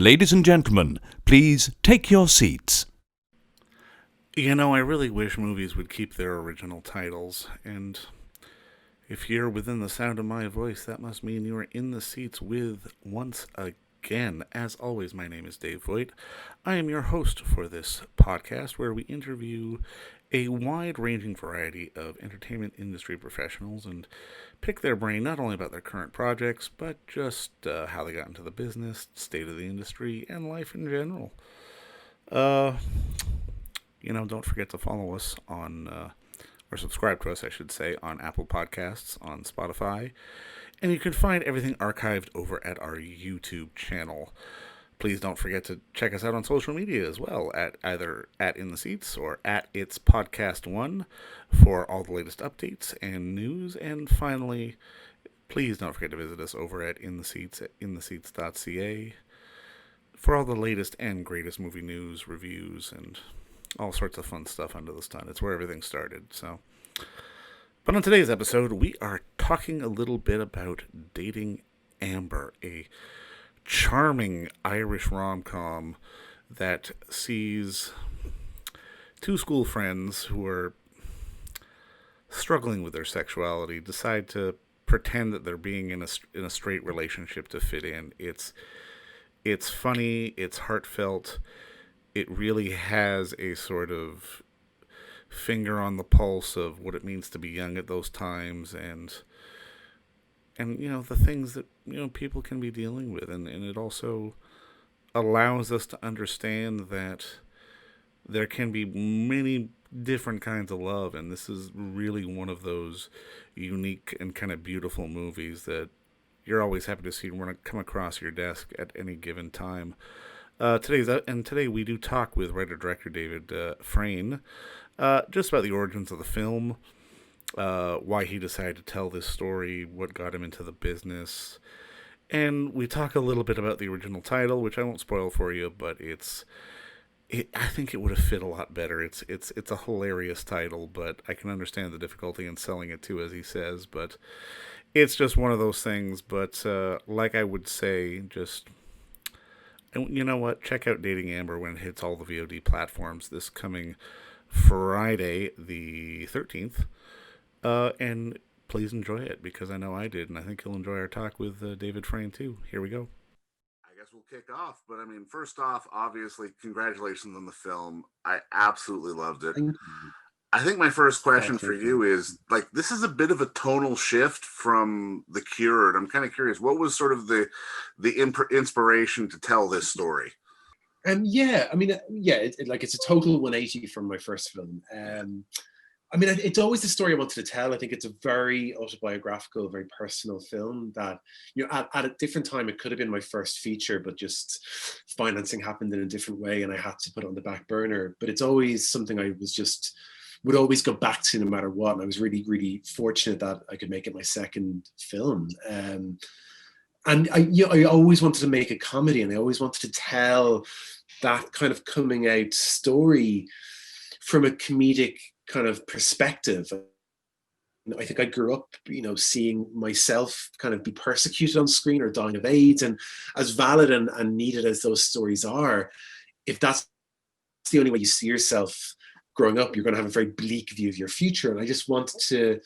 Ladies and gentlemen, please take your seats. You know, I really wish movies would keep their original titles, and if you're within the sound of my voice, that must mean you are in the seats with once again. As always, my name is Dave Voigt. I am your host for this podcast where we interview a wide ranging variety of entertainment industry professionals and pick their brain not only about their current projects, but just how they got into the business, state of the industry, and life in general. Uh, don't forget to follow us on, or subscribe to us, I should say, on Apple Podcasts, on Spotify, and you can find everything archived over at our YouTube channel. Please don't forget to check us out on social media as well, at either at In the Seats or at It's Podcast One for all the latest updates and news. And finally, please don't forget to visit us over at In the Seats at intheseats.ca for all the latest and greatest movie news, reviews, and all sorts of fun stuff under the sun. It's where everything started. But on today's episode, we are talking a little bit about Dating Amber, a charming Irish rom-com that sees two school friends who are struggling with their sexuality decide to pretend that they're being in a straight relationship to fit in. It's funny, it's heartfelt. It really has a sort of finger on the pulse of what it means to be young at those times, and the things that people can be dealing with, and it also allows us to understand that there can be many different kinds of love, and this is really one of those unique and kind of beautiful movies that you're always happy to see when it come across your desk at any given time. Today we do talk with writer-director David Freyne, just about the origins of the film, why he decided to tell this story, what got him into the business, and we talk a little bit about the original title, which I won't spoil for you, but I think it would have fit a lot better. It's a hilarious title, but I can understand the difficulty in selling it too, as he says. But it's just one of those things. But like I would say, just. And you know what? Check out Dating Amber when it hits all the VOD platforms this coming Friday, the 13th. And please enjoy it, because I know I did, and I think you'll enjoy our talk with David Freyne, too. Here we go. I guess we'll kick off. But, first off, obviously, congratulations on the film. I absolutely loved it. Thank you. I think my first question for Thank you is, this is a bit of a tonal shift from The Cure, and I'm kind of curious, what was sort of the inspiration to tell this story? It's a total 180 from my first film. It's always the story I wanted to tell. I think it's a very autobiographical, very personal film that, at a different time, it could have been my first feature, but just financing happened in a different way and I had to put it on the back burner. But it's always something I would always go back to no matter what. And I was really, really fortunate that I could make it my second film. And I always wanted to make a comedy, and I always wanted to tell that kind of coming out story from a comedic kind of perspective. I think I grew up, seeing myself kind of be persecuted on screen or dying of AIDS. And as valid and needed as those stories are, if that's the only way you see yourself growing up, you're going to have a very bleak view of your future. And I just wanted to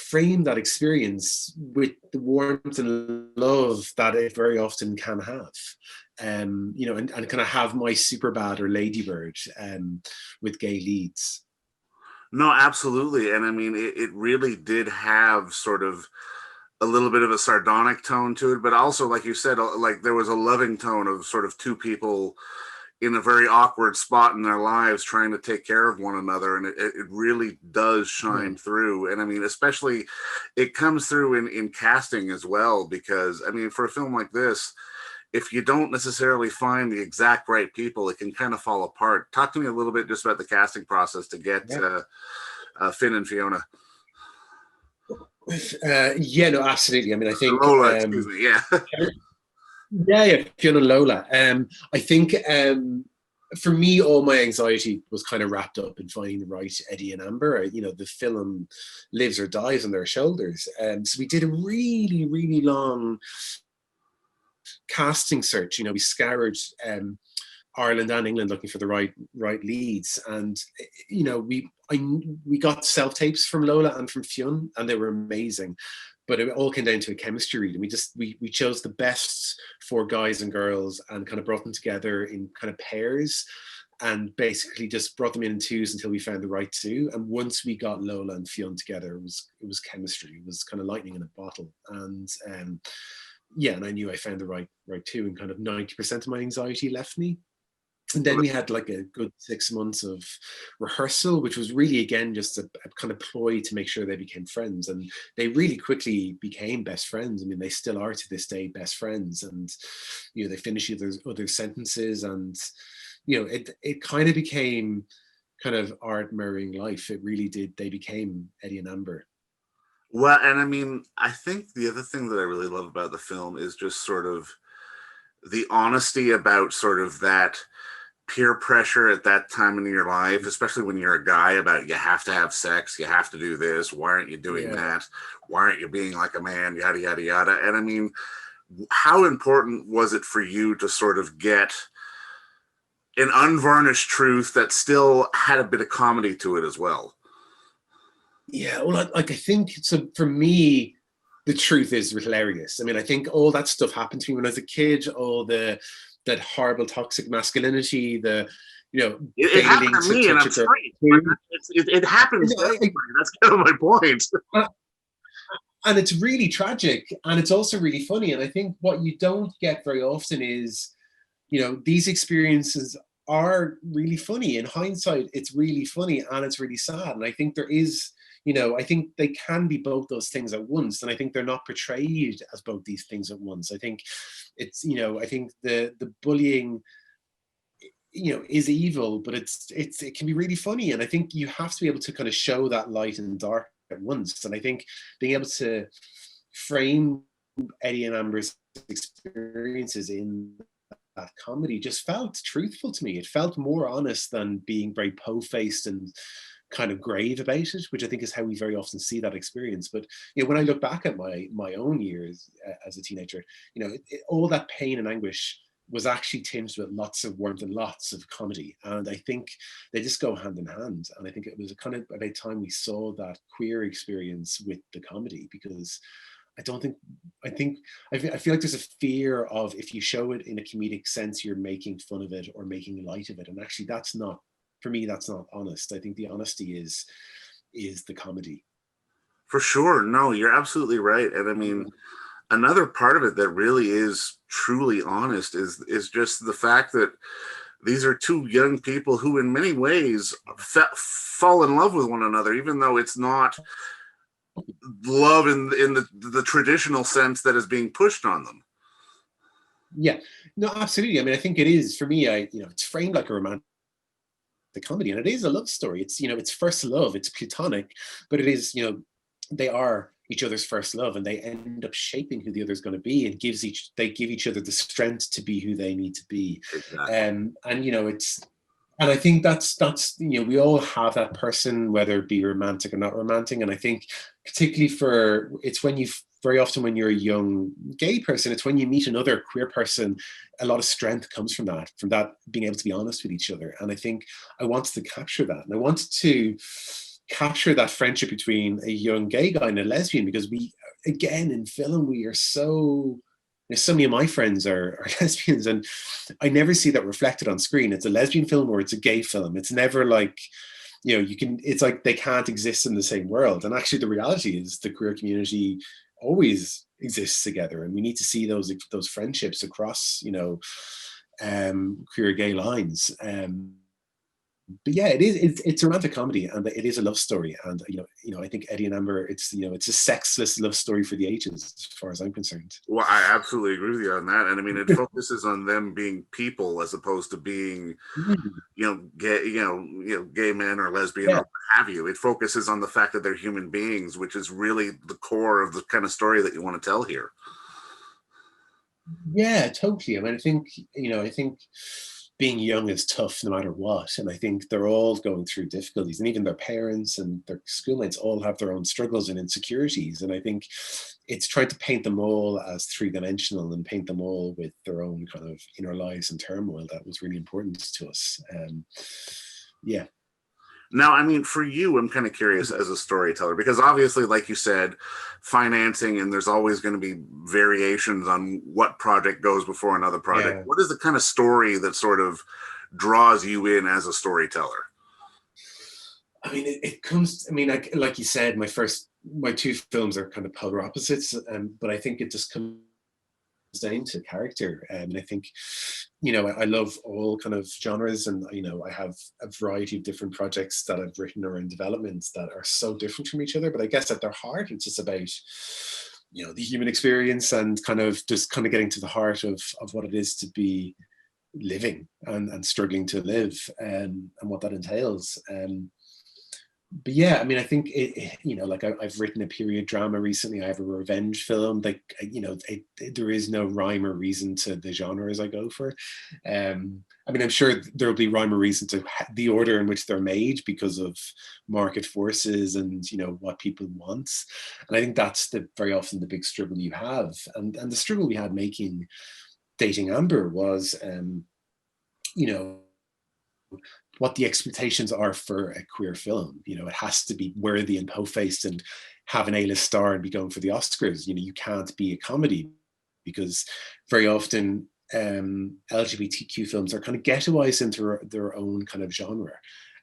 frame that experience with the warmth and love that it very often can have. And kind of have my Superbad or Ladybird with gay leads. No, absolutely. And it really did have sort of a little bit of a sardonic tone to it, but also, like you said, there was a loving tone of sort of two people in a very awkward spot in their lives trying to take care of one another, and it really does shine through. And especially it comes through in casting as well, because for a film like this, if you don't necessarily find the exact right people, it can kind of fall apart. Talk to me a little bit just about the casting process to get Finn and Fiona. Absolutely. I think Lola, excuse me. Fiona and Lola. I think for me, all my anxiety was kind of wrapped up in finding the right Eddie and Amber. The film lives or dies on their shoulders. So we did a really, really long casting search. We scoured Ireland and England looking for the right leads, and we got self tapes from Lola and from Fionn, and they were amazing. But it all came down to a chemistry read, and we chose the best 4 guys and girls and kind of brought them together in kind of pairs, and basically just brought them in twos until we found the right 2. And once we got Lola and Fionn together, it was chemistry. It was kind of lightning in a bottle. And and I knew I found the right 2, and kind of 90% of my anxiety left me. And then we had like a good 6 months of rehearsal, which was really, again, just a kind of ploy to make sure they became friends. And they really quickly became best friends. I mean, they still are to this day best friends. And, they finish other sentences. And, it kind of became kind of art mirroring life. It really did. They became Eddie and Amber. Well, and I mean, I think the other thing that I really love about the film is just sort of the honesty about sort of that peer pressure at that time in your life, especially when you're a guy, about you have to have sex, you have to do this, why aren't you doing that, why aren't you being like a man, yada yada yada. And I mean, how important was it for you to sort of get an unvarnished truth that still had a bit of comedy to it as well? Yeah, well, I think so. For me, the truth is hilarious. I mean, I think all that stuff happened to me when I was a kid. All that horrible toxic masculinity, it happened to me, and I'm straight. It happens to everybody. That's kind of my point. And it's really tragic, and it's also really funny. And I think what you don't get very often is, these experiences are really funny. In hindsight, it's really funny and it's really sad. And I think there is, I think they can be both those things at once. And I think they're not portrayed as both these things at once. I think it's, I think the bullying, is evil, but it can be really funny. And I think you have to be able to kind of show that light and dark at once. And I think being able to frame Eddie and Amber's experiences in that comedy just felt truthful to me. It felt more honest than being very po-faced and kind of grave about it, which I think is how we very often see that experience. But when I look back at my own years as a teenager, all that pain and anguish was actually tinged with lots of warmth and lots of comedy. And I think they just go hand in hand. And I think it was kind of about time we saw that queer experience with the comedy, because I feel like there's a fear of, if you show it in a comedic sense, you're making fun of it or making light of it. And actually that's not, for me, that's not honest. I think the honesty is the comedy. For sure. No, you're absolutely right. And I mean, another part of it that really is truly honest is just the fact that these are 2 young people who in many ways fall in love with one another, even though it's not love in the traditional sense that is being pushed on them. Yeah, no, absolutely. I mean, I think it is, for me, it's framed like a romantic comedy, and it is a love story. It's, it's first love, it's platonic, but it is, they are each other's first love, and they end up shaping who the other's going to be, and they give each other the strength to be who they need to be. Exactly. And and I think that's we all have that person, whether it be romantic or not romantic. And I think particularly very often when you're a young gay person, it's when you meet another queer person, a lot of strength comes from that being able to be honest with each other. And I think I wanted to capture that, and I wanted to capture that friendship between a young gay guy and a lesbian, because again, in film, we are so many of my friends are lesbians, and I never see that reflected on screen. It's a lesbian film or it's a gay film. It's never like, it's like they can't exist in the same world. And actually the reality is the queer community always exists together, and we need to see those friendships across, queer gay lines. But yeah, it's a romantic comedy, and it is a love story. And I think Eddie and Amber, it's a sexless love story for the ages, as far as I'm concerned. Well, I absolutely agree with you on that. And I mean, it focuses on them being people as opposed to being, gay men or lesbian or what have you. It focuses on the fact that they're human beings, which is really the core of the kind of story that you want to tell here. Yeah, totally. I mean, I think being young is tough no matter what. And I think they're all going through difficulties, and even their parents and their schoolmates all have their own struggles and insecurities. And I think it's trying to paint them all as three-dimensional and paint them all with their own kind of inner lives and turmoil that was really important to us. Yeah. Now, I mean, for you, I'm kind of curious as a storyteller, because obviously, like you said, financing, and there's always going to be variations on what project goes before another project. Yeah. What is the kind of story that sort of draws you in as a storyteller? I mean, it comes, I mean, like you said, my two films are kind of polar opposites, but I think it just comes down to character. And I think, you know, I love all kind of genres, and, you know, I have a variety of different projects that I've written or in development that are so different from each other. But I guess at their heart, it's just about, you know, the human experience and kind of just kind of getting to the heart of what it is to be living and struggling to live, and what that entails. But yeah, I mean, I think you know, like I've written a period drama recently. I have a revenge film. Like, you know, there is no rhyme or reason to the genres I go for. I mean, I'm sure there will be rhyme or reason to the order in which they're made because of market forces and, you know, what people want. And I think that's very often the big struggle you have. And the struggle we had making Dating Amber was, you know, what the expectations are for a queer film. You know, it has to be worthy and po-faced and have an A-list star and be going for the Oscars. You know, you can't be a comedy, because very often LGBTQ films are kind of ghettoized into their own kind of genre,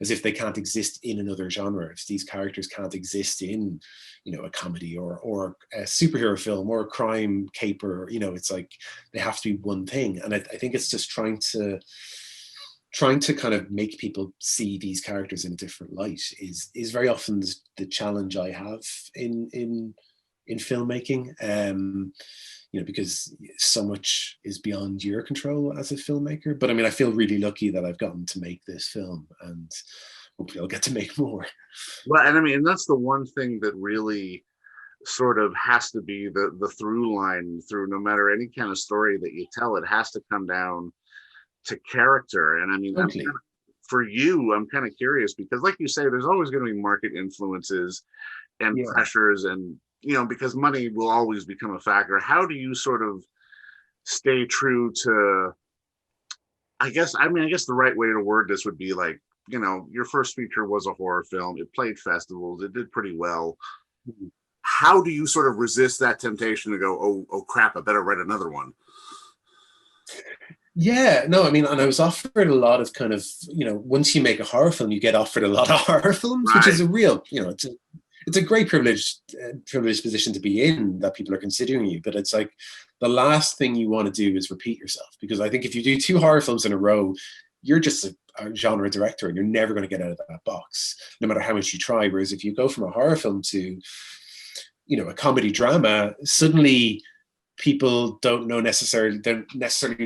as if they can't exist in another genre. If these characters can't exist in, you know, a comedy or a superhero film or a crime caper, you know, it's like they have to be one thing. And I think it's just trying to kind of make people see these characters in a different light is very often the challenge I have in filmmaking. You know, because so much is beyond your control as a filmmaker. But I mean, I feel really lucky that I've gotten to make this film, and hopefully I'll get to make more. Well, and I mean, that's the one thing that really sort of has to be the through line through no matter any kind of story that you tell. It has to come down to character. And I mean, Totally. for you, I'm kind of curious, because like you say, there's always going to be market influences and pressures, and, you know, because money will always become a factor. How do you sort of stay true to, I guess the right way to word this would be like, you know, your first feature was a horror film. It played festivals. It did pretty well. How do you sort of resist that temptation to go, oh crap, I better write another one? Yeah, no, I mean, and I was offered a lot of kind of, you know, once you make a horror film, you get offered a lot of horror films, Right. which is a real, you know, it's a great privileged position to be in, that people are considering you. But it's like the last thing you want to do is repeat yourself, because I think if you do 2 horror films in a row, you're just a genre director and you're never going to get out of that box, no matter how much you try. Whereas if you go from a horror film to, you know, a comedy drama, suddenly people don't necessarily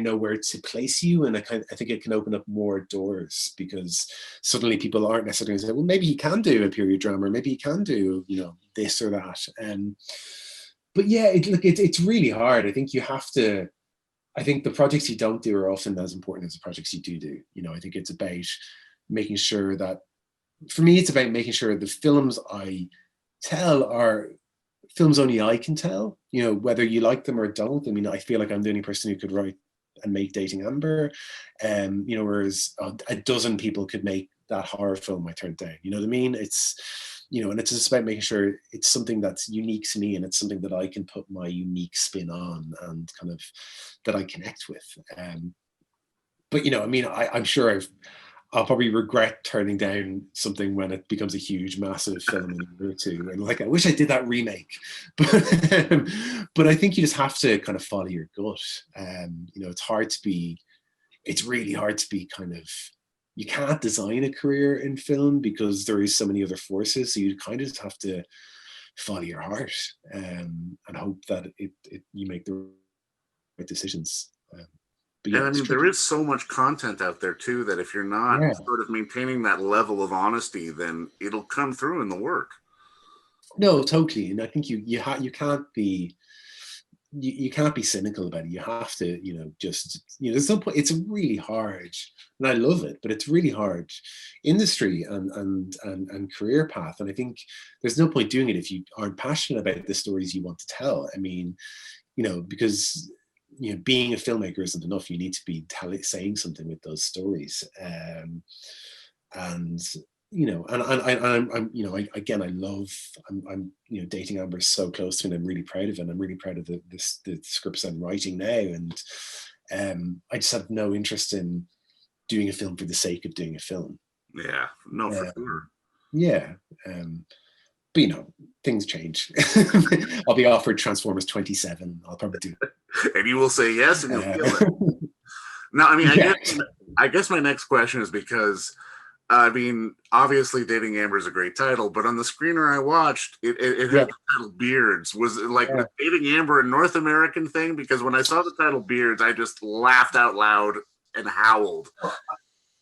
know where to place you. And I think it can open up more doors, because suddenly people aren't necessarily saying, well, maybe he can do a period drama, or maybe he can do, you know, this or that. But yeah, it's really hard. I think the projects you don't do are often as important as the projects you do. You know, I think it's about making sure that, for me, it's about making sure the films I tell are films only I can tell, you know, whether you like them or don't. I mean, I feel like I'm the only person who could write and make Dating Amber, you know, whereas a dozen people could make that horror film I turned down. You know what I mean? It's, you know, and it's just about making sure it's something that's unique to me, and it's something that I can put my unique spin on and kind of that I connect with. But, you know, I mean, I'm sure I'll probably regret turning down something when it becomes a huge, massive film in a year or two. And like, I wish I did that remake. But I think you just have to kind of follow your gut. You know, it's really hard to be kind of, you can't design a career in film because there is so many other forces. So you kind of just have to follow your heart, and hope that you make the right decisions. Yeah, and I mean, there is so much content out there too, that if you're not sort of maintaining that level of honesty, then it'll come through in the work. No, totally. And I think you can't be, you can't be cynical about it. You have to, just, there's no point. It's really hard, and I love it, but it's really hard industry and career path. And I think there's no point doing it if you aren't passionate about the stories you want to tell. I mean, because being a filmmaker isn't enough. You need to be saying something with those stories. And again, I'm dating Amber is so close to, and I'm really proud of it. And I'm really proud of the scripts I'm writing now. And I just have no interest in doing a film for the sake of doing a film. Yeah, no, for sure. Yeah. But things change. I'll be offered Transformers 27. I'll probably do it. And you will say yes, and you'll feel it. Now, I mean, I guess my next question is because, I mean, obviously Dating Amber is a great title, but on the screener I watched, it had the title Beards. Was it like was Dating Amber a North American thing? Because when I saw the title Beards, I just laughed out loud and howled.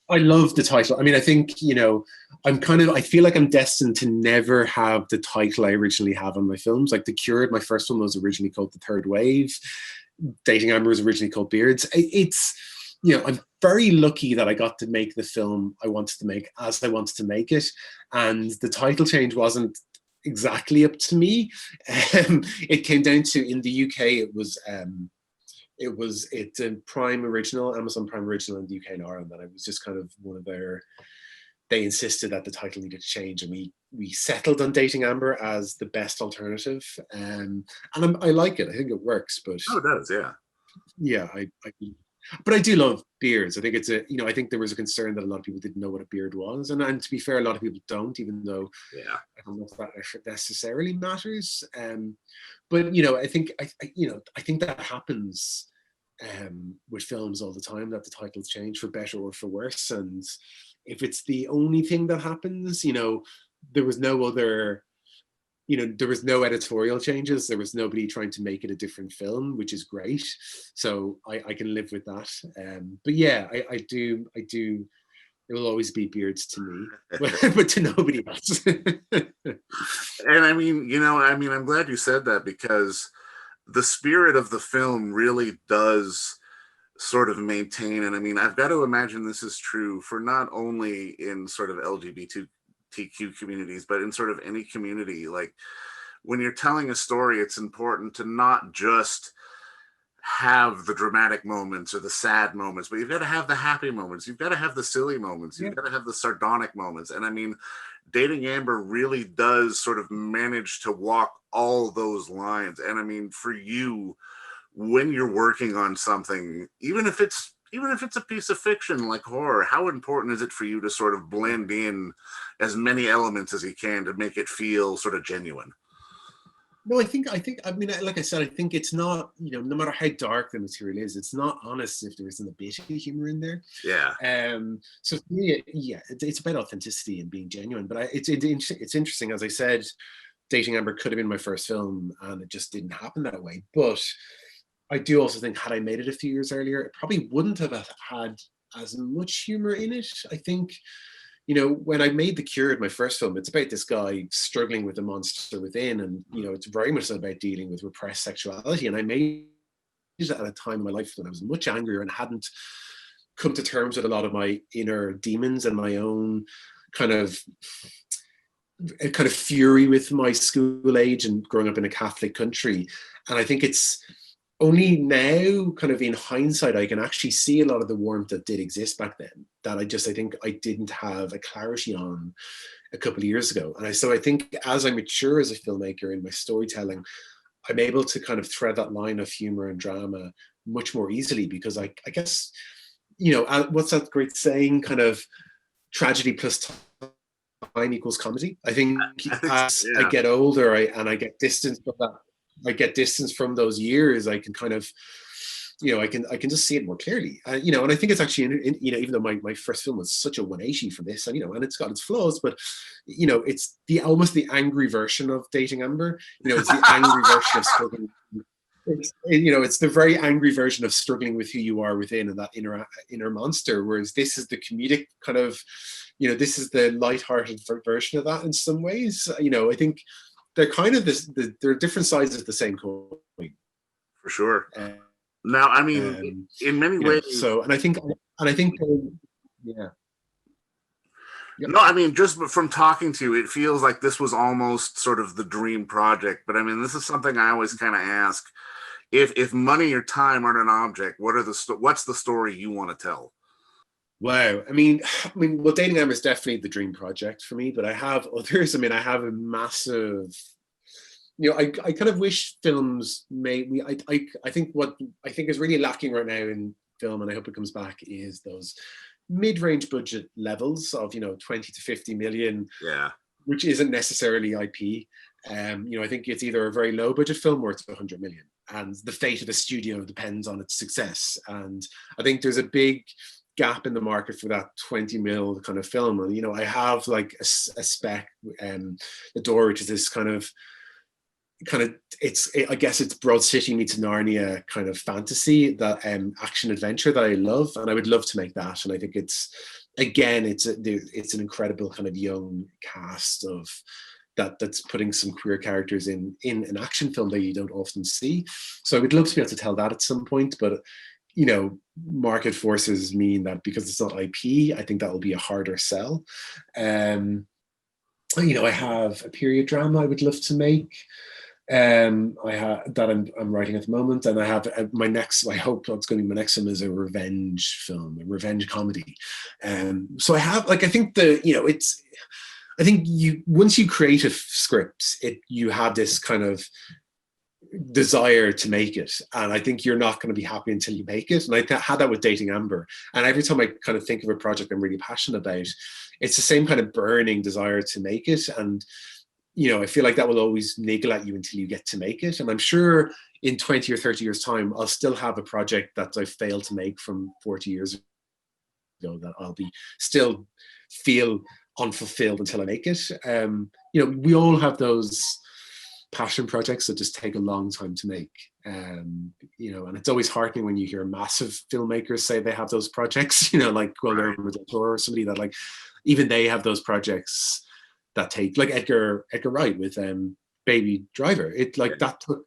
I love the title. I mean, I think, I feel like I'm destined to never have the title I originally have on my films. Like The Cured, my first one was originally called The Third Wave. Dating Amber was originally called Beards. I'm very lucky that I got to make the film I wanted to make as I wanted to make it. And the title change wasn't exactly up to me. It came down to, in the UK, it's a Prime original, Amazon Prime original in the UK and Ireland. And I was just kind of one of they insisted that the title needed to change, and we settled on Dating Amber as the best alternative. And I like it. I think it works. But it does, yeah. Yeah, but I do love beards. I think it's I think there was a concern that a lot of people didn't know what a beard was, and to be fair, a lot of people don't, even though I don't know if that necessarily matters. But I think that happens with films all the time, that the titles change for better or for worse. And if it's the only thing that happens, there was no other. There was no editorial changes. There was nobody trying to make it a different film, which is great. So I can live with that. But yeah, I do. It will always be Beards to me, but to nobody else. And I mean, I'm glad you said that, because the spirit of the film really does sort of maintain. And I mean, I've got to imagine this is true for not only in sort of LGBTQ communities, but in sort of any community. Like, when you're telling a story, it's important to not just have the dramatic moments or the sad moments, but you've got to have the happy moments. You've got to have the silly moments. You've got to have the sardonic moments. And I mean, Dating Amber really does sort of manage to walk all those lines. And I mean, for you, when you're working on something, even if it's a piece of fiction like horror, how important is it for you to sort of blend in as many elements as you can to make it feel sort of genuine? No, I mean, like I said, I think it's not, no matter how dark the material is, it's not honest if there isn't a bit of humor in there. Yeah. So for me, it's about authenticity and being genuine. But it's interesting, as I said, Dating Amber could have been my first film, and it just didn't happen that way. But I do also think, had I made it a few years earlier, it probably wouldn't have had as much humor in it. I think, when I made The Cured, my first film, it's about this guy struggling with the monster within, and it's very much about dealing with repressed sexuality. And I made it at a time in my life when I was much angrier and hadn't come to terms with a lot of my inner demons and my own kind of fury with my school age and growing up in a Catholic country. And I think it's only now, kind of in hindsight, I can actually see a lot of the warmth that did exist back then, that I think I didn't have a clarity on a couple of years ago. And so I think as I mature as a filmmaker in my storytelling, I'm able to kind of thread that line of humor and drama much more easily, because I guess, what's that great saying, kind of tragedy plus time equals comedy. I think as I get older and I get distance from that, I get distance from those years, I can kind of, I can just see it more clearly. And I think it's actually, even though my first film was such a 180 from this, and and it's got its flaws, but it's almost the angry version of Dating Amber. It's the angry version of struggling. It's the very angry version of struggling with who you are within and that inner monster. Whereas this is the comedic kind of, this is the lighthearted version of that in some ways. I think they're kind of they're different sides of the same coin. For sure. Um, Now, I mean, in many ways. So, and I think, yeah. Yep. No, I mean, just from talking to you, it feels like this was almost sort of the dream project. But I mean, this is something I always kind of ask: if money or time aren't an object, what's the story you want to tell? Wow. I mean, well, Dating Amber is definitely the dream project for me, but I have others. I mean, I have a massive, I kind of wish films I think what I think is really lacking right now in film, and I hope it comes back, is those mid-range budget levels of 20 to 50 million, Yeah, which isn't necessarily IP. I think it's either a very low budget film or it's 100 million, and the fate of the studio depends on its success. And I think there's a big gap in the market for that 20 mil kind of film. And I have like a spec, The Door, which is this kind of I guess it's Broad City meets Narnia kind of fantasy, that action adventure that I love, and I would love to make that. And I think it's an incredible kind of young cast of that's putting some queer characters in an action film that you don't often see. So I would love to be able to tell that at some point, but market forces mean that because it's not IP, I think that will be a harder sell. I have a period drama I would love to make. I have that I'm writing at the moment, and I have I hope what's going to be my next film is a revenge film, a revenge comedy. So I have I think I think once you create a script, you have this kind of desire to make it, and I think you're not going to be happy until you make it. And I had that with Dating Amber, and every time I kind of think of a project I'm really passionate about, it's the same kind of burning desire to make it. And I feel like that will always niggle at you until you get to make it. And I'm sure in 20 or 30 years time, I'll still have a project that I failed to make from 40 years ago that I'll be still feel unfulfilled until I make it. We all have those passion projects that just take a long time to make. And it's always heartening when you hear massive filmmakers say they have those projects, like Guillermo del Toro or somebody that even they have those projects that take, like Edgar Wright with Baby Driver. That took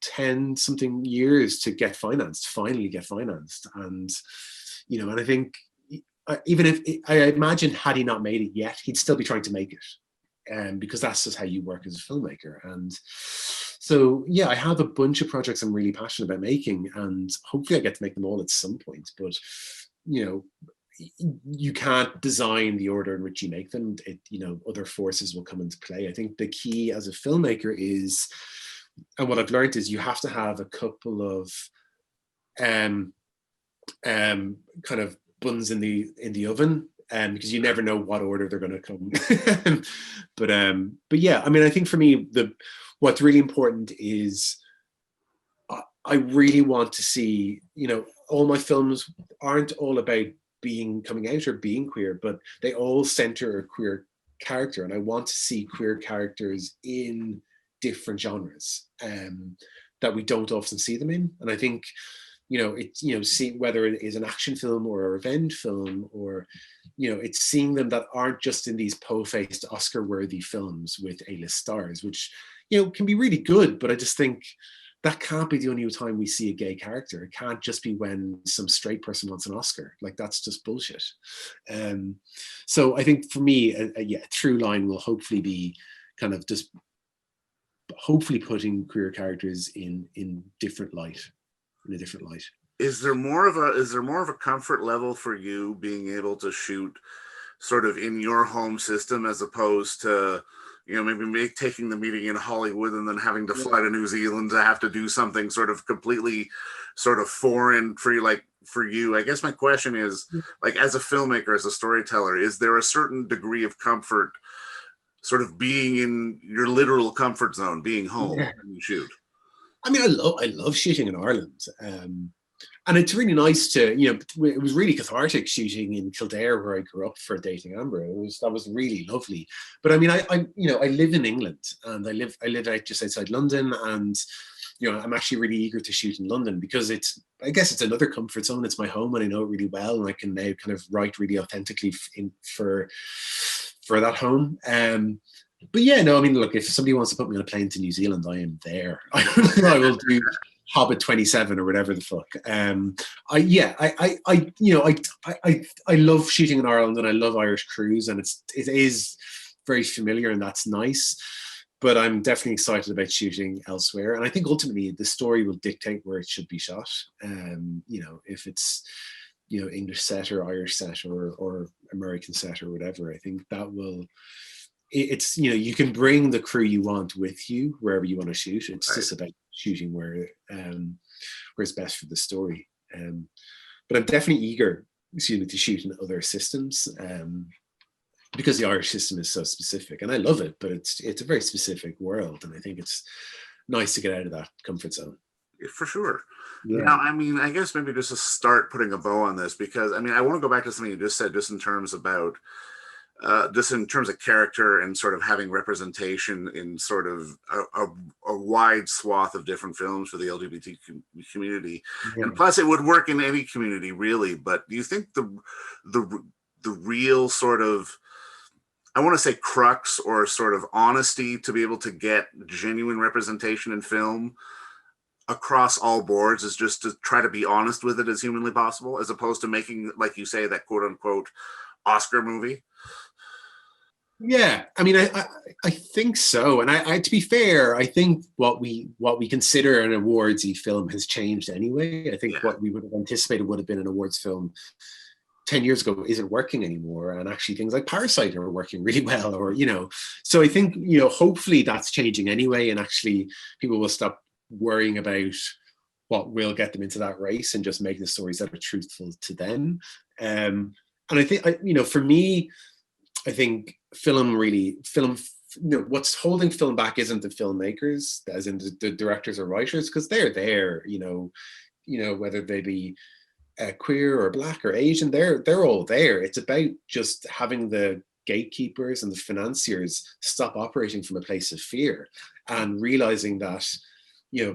10 something years to finally get financed. And and I think even if I imagine had he not made it yet, he'd still be trying to make it, because that's just how you work as a filmmaker. And so I have a bunch of projects I'm really passionate about making, and hopefully I get to make them all at some point. But you can't design the order in which you make them. Other forces will come into play. I think the key as a filmmaker is, and what I've learned is, you have to have a couple of kind of buns in the oven, because you never know what order they're going to come. But yeah, I mean, I think for me, what's really important is I really want to see, all my films aren't all about coming out or being queer, but they all center a queer character, and I want to see queer characters in different genres that we don't often see them in. And I think see whether it is an action film or a revenge film, or it's seeing them that aren't just in these po-faced Oscar-worthy films with A-list stars, which can be really good, but I just think that can't be the only time we see a gay character. It can't just be when some straight person wants an Oscar. That's just bullshit. So I think for me, a through line will hopefully be kind of just hopefully putting queer characters in a different light. Is there more of a comfort level for you being able to shoot sort of in your home system, as opposed to maybe taking the meeting in Hollywood and then having to fly to New Zealand to have to do something sort of completely sort of foreign for you? I guess my question is, as a filmmaker, as a storyteller, is there a certain degree of comfort sort of being in your literal comfort zone, being home when you shoot? I mean, I love shooting in Ireland. And it's really nice to, it was really cathartic shooting in Kildare, where I grew up, for Dating Amber. That was really lovely. But I mean, I live in England, and I live out just outside London, and I'm actually really eager to shoot in London, because I guess it's another comfort zone. It's my home, and I know it really well, and I can now kind of write really authentically for that home. But yeah, no, I mean, look, if somebody wants to put me on a plane to New Zealand, I am there. I will do Hobbit 27 or whatever the fuck. I love shooting in Ireland and I love Irish crews, and it is very familiar, and that's nice. But I'm definitely excited about shooting elsewhere, and I think ultimately the story will dictate where it should be shot. If it's English set or Irish set or American set or whatever, I think that will. It's you can bring the crew you want with you wherever you want to shoot. It's just about shooting where it's best for the story. But I'm definitely eager, to shoot in other systems, because the Irish system is so specific, and I love it. But it's a very specific world, and I think it's nice to get out of that comfort zone. For sure. Yeah. Now, I mean, I guess maybe just to start putting a bow on this, because I mean, I want to go back to something you just said, just in terms of character and sort of having representation in sort of a wide swath of different films for the LGBT community. Yeah. And plus it would work in any community really, but do you think the real sort of, I want to say crux or sort of honesty to be able to get genuine representation in film across all boards is just to try to be honest with it as humanly possible, as opposed to making, like you say, that quote unquote Oscar movie? Yeah, I mean, I think so, and I to be fair, I think what we consider an awardsy film has changed anyway. I think what we would have anticipated would have been an awards film 10 years ago isn't working anymore, and actually things like Parasite are working really well, or so I think hopefully that's changing anyway, and actually people will stop worrying about what will get them into that race and just make the stories that are truthful to them. And I think for me, I think what's holding film back isn't the filmmakers, as in the directors or writers, because they're there, whether they be queer or Black or Asian, they're all there. It's about just having the gatekeepers and the financiers stop operating from a place of fear and realizing that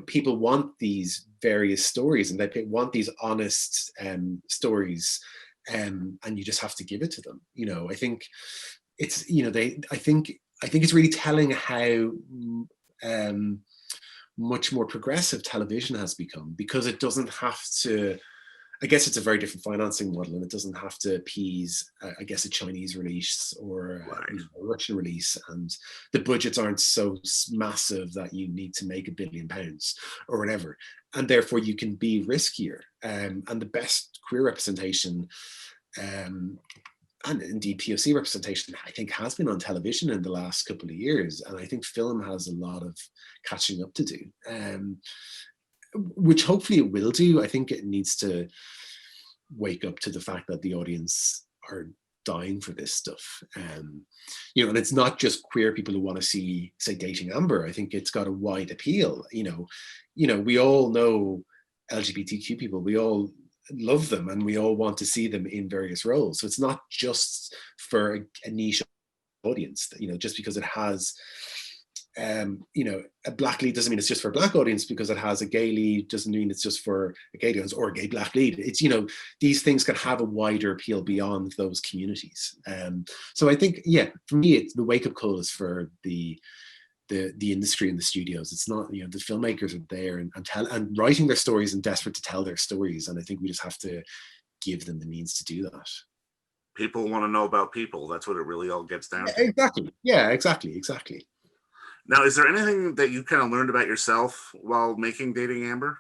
people want these various stories, and they want these honest stories, and you just have to give it to them. I think it's I think it's really telling how much more progressive television has become, because it doesn't have to. I guess it's a very different financing model, and it doesn't have to appease, I guess, a Chinese release or a Russian release, and the budgets aren't so massive that you need to make £1 billion or whatever, and therefore you can be riskier. And the best queer representation, and indeed POC representation, I think, has been on television in the last couple of years, and I think film has a lot of catching up to do. Which hopefully it will do. I think it needs to wake up to the fact that the audience are dying for this stuff. And it's not just queer people who want to see, say, Dating Amber. I think it's got a wide appeal. We all know LGBTQ people. We all love them, and we all want to see them in various roles. So it's not just for a niche audience. Just because it has a Black lead doesn't mean it's just for a Black audience. Because it has a gay lead doesn't mean it's just for a gay audience or a gay Black lead. It's these things can have a wider appeal beyond those communities. So I think, for me, it's the wake up call is for the industry and the studios. It's not, the filmmakers are there and writing their stories and desperate to tell their stories, and I think we just have to give them the means to do that. People want to know about people. That's what it really all gets down to. Exactly. Yeah, exactly. Now, is there anything that you kind of learned about yourself while making Dating Amber?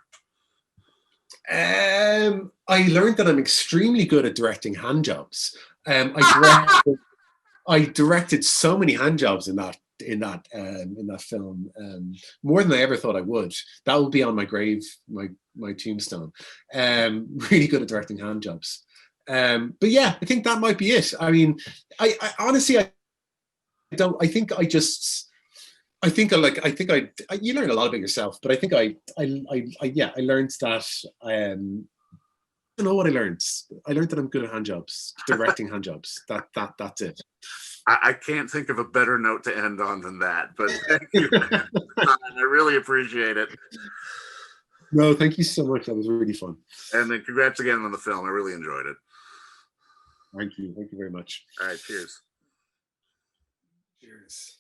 I learned that I'm extremely good at directing hand jobs. I directed so many hand jobs in that film, more than I ever thought I would. That will be on my grave, my tombstone. Really good at directing hand jobs. But yeah, I think that might be it. I mean, I honestly, you learn a lot about yourself, but I think I learned that, I don't know what I learned. I learned that I'm good at hand jobs, directing hand jobs. That's it. I can't think of a better note to end on than that, but thank you. I really appreciate it. No, thank you so much. That was really fun. And then congrats again on the film. I really enjoyed it. Thank you. Thank you very much. All right. Cheers. Cheers.